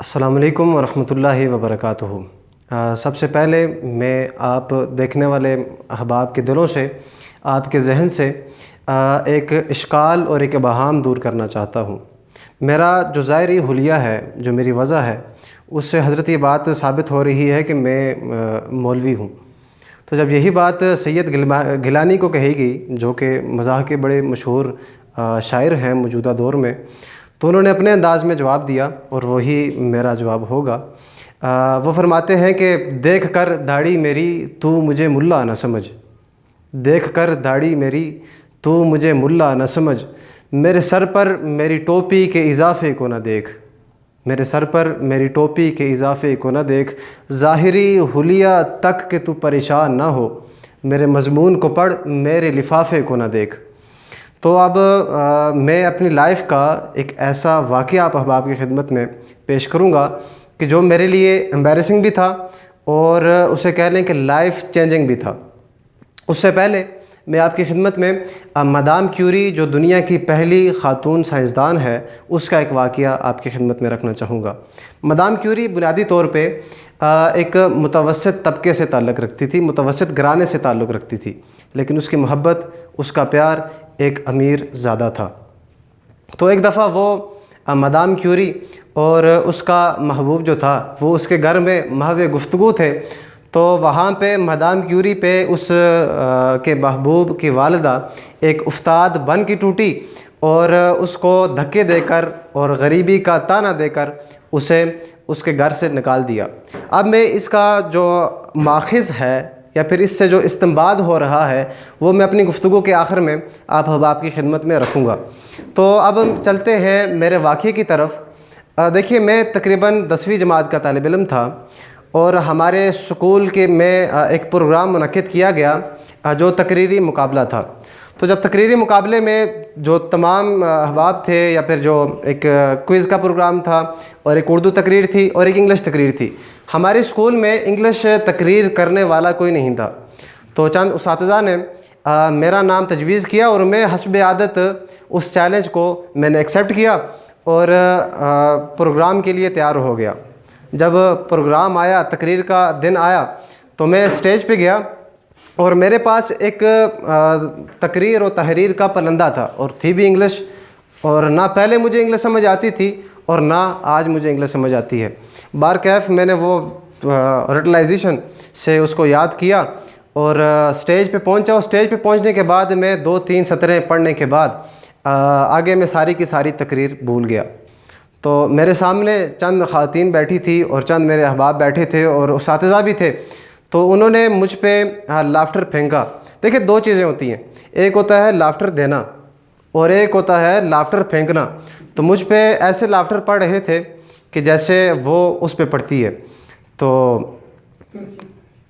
السلام علیکم ورحمۃ اللہ وبرکاتہ۔ سب سے پہلے میں آپ دیکھنے والے احباب کے دلوں سے، آپ کے ذہن سے ایک اشکال اور ایک ابہام دور کرنا چاہتا ہوں۔ میرا جو ظاہری حلیہ ہے، جو میری وضع ہے، اس سے حضرت یہ بات ثابت ہو رہی ہے کہ میں مولوی ہوں۔ تو جب یہی بات سید گیلانی کو کہی گئی، جو کہ مزاح کے بڑے مشہور شاعر ہیں موجودہ دور میں، تو انہوں نے اپنے انداز میں جواب دیا، اور وہی میرا جواب ہوگا۔ وہ فرماتے ہیں کہ دیکھ کر داڑھی میری تو مجھے ملا نہ سمجھ، دیکھ کر داڑھی میری تو مجھے ملا نہ سمجھ، میرے سر پر میری ٹوپی کے اضافے کو نہ دیکھ، میرے سر پر میری ٹوپی کے اضافے کو نہ دیکھ، ظاہری حلیہ تک کہ تو پریشان نہ ہو، میرے مضمون کو پڑھ میرے لفافے کو نہ دیکھ۔ تو اب میں اپنی لائف کا ایک ایسا واقعہ آپ احباب کی خدمت میں پیش کروں گا کہ جو میرے لیے امبیرسنگ بھی تھا، اور اسے کہہ لیں کہ لائف چینجنگ بھی تھا۔ اس سے پہلے میں آپ کی خدمت میں مدام کیوری، جو دنیا کی پہلی خاتون سائنسدان ہے، اس کا ایک واقعہ آپ کی خدمت میں رکھنا چاہوں گا۔ مدام کیوری بنیادی طور پہ ایک متوسط طبقے سے تعلق رکھتی تھی، متوسط گھرانے سے تعلق رکھتی تھی، لیکن اس کی محبت، اس کا پیار ایک امیر زادہ تھا۔ تو ایک دفعہ وہ مدام کیوری اور اس کا محبوب جو تھا، وہ اس کے گھر میں محو گفتگو تھے۔ تو وہاں پہ مدام کیوری پہ اس کے محبوب کی والدہ ایک افتاد بن کی ٹوٹی، اور اس کو دھکے دے کر اور غریبی کا طعنہ دے کر اسے اس کے گھر سے نکال دیا۔ اب میں اس کا جو ماخذ ہے، یا پھر اس سے جو استنباط ہو رہا ہے، وہ میں اپنی گفتگو کے آخر میں آپ احباب کی خدمت میں رکھوں گا۔ تو اب ہم چلتے ہیں میرے واقعے کی طرف۔ دیکھیے، میں تقریباً 10ویں جماعت کا طالب علم تھا، اور ہمارے سکول کے میں ایک پروگرام منعقد کیا گیا جو تقریری مقابلہ تھا۔ تو جب تقریری مقابلے میں جو تمام احباب تھے، یا پھر جو ایک کوئز کا پروگرام تھا، اور ایک اردو تقریر تھی، اور ایک انگلش تقریر تھی۔ ہمارے اسکول میں انگلش تقریر کرنے والا کوئی نہیں تھا، تو چند اساتذہ نے میرا نام تجویز کیا، اور میں حسب عادت اس چیلنج کو میں نے ایکسیپٹ کیا، اور پروگرام کے لیے تیار ہو گیا۔ جب پروگرام آیا، تقریر کا دن آیا، تو میں اسٹیج پہ گیا، اور میرے پاس ایک تقریر و تحریر کا پلندہ تھا، اور تھی بھی انگلش، اور نہ پہلے مجھے انگلش سمجھ آتی تھی، اور نہ آج مجھے انگلش سمجھ آتی ہے۔ بارکیف میں نے وہ ریٹلائزیشن سے اس کو یاد کیا، اور اسٹیج پہ پہنچا۔ اسٹیج پہ پہنچنے کے بعد میں 2-3 سطریں پڑھنے کے بعد آگے میں ساری کی ساری تقریر بھول گیا۔ تو میرے سامنے چند خواتین بیٹھی تھی، اور چند میرے احباب بیٹھے تھے، اور اساتذہ بھی تھے۔ تو انہوں نے مجھ پہ لافٹر پھینکا۔ دیکھیں، 2 چیزیں ہوتی ہیں، ایک ہوتا ہے لافٹر دینا، اور ایک ہوتا ہے لافٹر پھینکنا۔ تو مجھ پہ ایسے لافٹر پڑ رہے تھے کہ جیسے وہ اس پہ پڑتی ہے۔ تو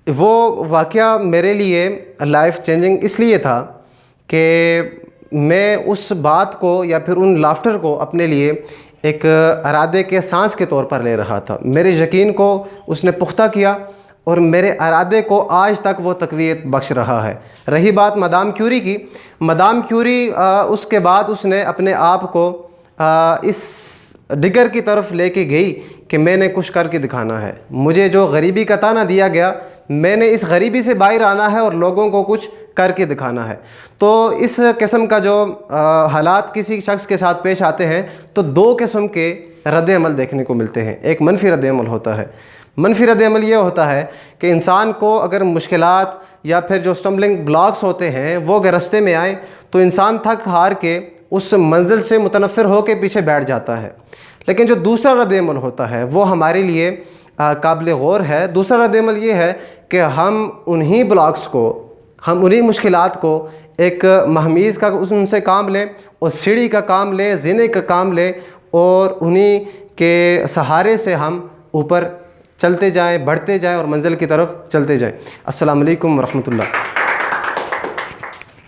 وہ واقعہ میرے لیے لائف چینجنگ اس لیے تھا کہ میں اس بات کو، یا پھر ان لافٹر کو اپنے لیے ایک ارادے کے سانس کے طور پر لے رہا تھا۔ میرے یقین کو اس نے پختہ کیا، اور میرے ارادے کو آج تک وہ تقویت بخش رہا ہے۔ رہی بات مدام کیوری کی، مدام کیوری اس کے بعد اس نے اپنے آپ کو اس ڈگر کی طرف لے کے گئی کہ میں نے کچھ کر کے دکھانا ہے۔ مجھے جو غریبی کا طعنہ دیا گیا، میں نے اس غریبی سے باہر آنا ہے، اور لوگوں کو کچھ کر کے دکھانا ہے۔ تو اس قسم کا جو حالات کسی شخص کے ساتھ پیش آتے ہیں، تو 2 قسم کے رد عمل دیکھنے کو ملتے ہیں۔ ایک منفی رد عمل ہوتا ہے۔ منفی رد عمل یہ ہوتا ہے کہ انسان کو اگر مشکلات یا پھر جو اسٹمبلنگ بلاکس ہوتے ہیں وہ اگر رستے میں آئیں، تو انسان تھک ہار کے اس منزل سے متنفر ہو کے پیچھے بیٹھ جاتا ہے۔ لیکن جو دوسرا رد عمل ہوتا ہے وہ ہمارے لیے قابل غور ہے۔ دوسرا رد عمل یہ ہے کہ ہم انہی بلاکس کو، ہم انہی مشکلات کو ایک مہمیز کا ان سے کام لیں، اور سیڑھی کا کام لیں، زینے کا کام لیں، اور انہی کے سہارے سے ہم اوپر چلتے جائیں، بڑھتے جائیں، اور منزل کی طرف چلتے جائیں۔ السلام علیکم ورحمۃ اللہ۔